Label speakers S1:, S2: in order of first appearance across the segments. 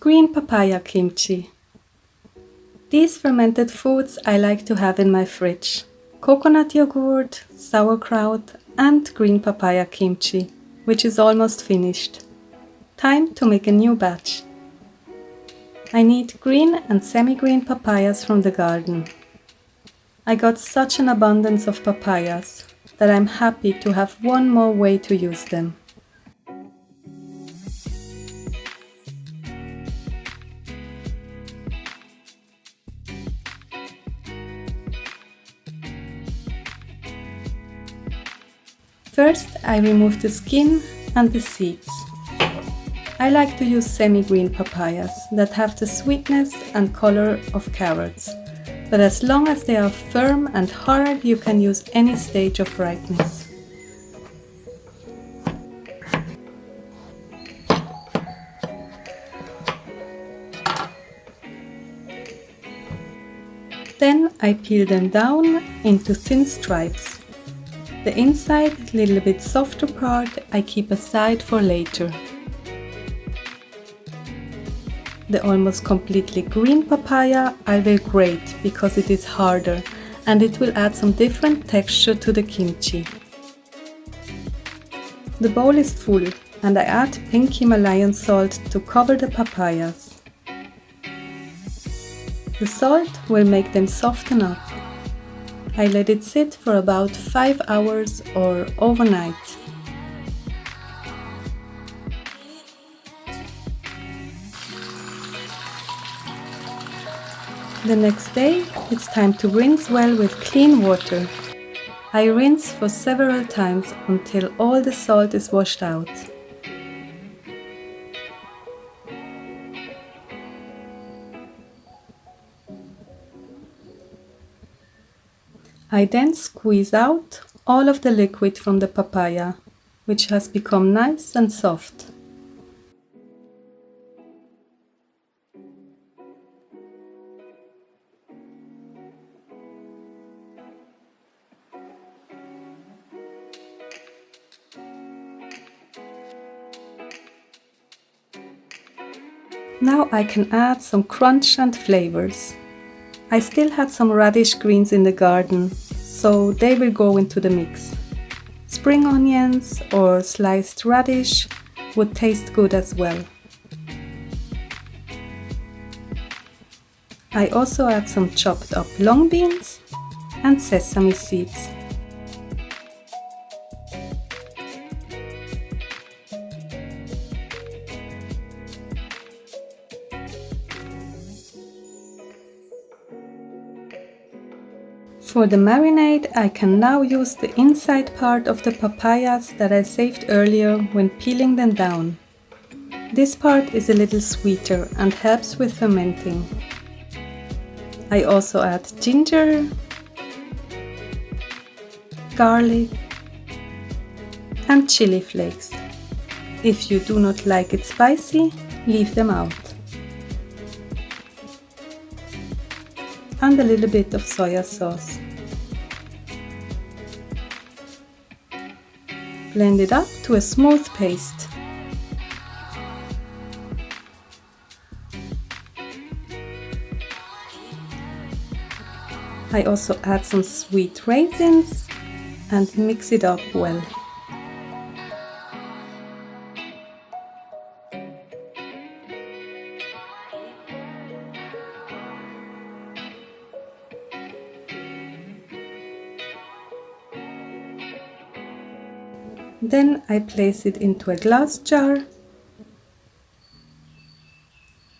S1: Green Papaya Kimchi. These fermented foods I like to have in my fridge. Coconut yogurt, sauerkraut and green papaya kimchi, which is almost finished. Time to make a new batch. I need green and semi-green papayas from the garden. I got such an abundance of papayas that I'm happy to have one more way to use them. First, I remove the skin and the seeds. I like to use semi-green papayas that have the sweetness and color of carrots, but as long as they are firm and hard, you can use any stage of ripeness. Then I peel them down into thin stripes. The inside, little bit softer part I keep aside for later. The almost completely green papaya I will grate because it is harder and it will add some different texture to the kimchi. The bowl is full and I add pink Himalayan salt to cover the papayas. The salt will make them soften up. I let it sit for about 5 hours or overnight. The next day, it's time to rinse well with clean water. I rinse for several times until all the salt is washed out. I then squeeze out all of the liquid from the papaya, which has become nice and soft. Now I can add some crunch and flavors. I still had some radish greens in the garden, so they will go into the mix. Spring onions or sliced radish would taste good as well. I also add some chopped up long beans and sesame seeds. For the marinade, I can now use the inside part of the papayas that I saved earlier when peeling them down. This part is a little sweeter and helps with fermenting. I also add ginger, garlic and chilli flakes. If you do not like it spicy, leave them out. And a little bit of soya sauce. Blend it up to a smooth paste. I also add some sweet raisins and mix it up well. Then I place it into a glass jar.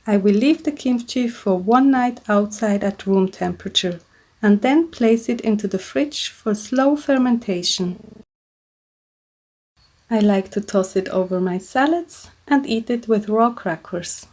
S1: I will leave the kimchi for one night outside at room temperature and then place it into the fridge for slow fermentation. I like to toss it over my salads and eat it with raw crackers.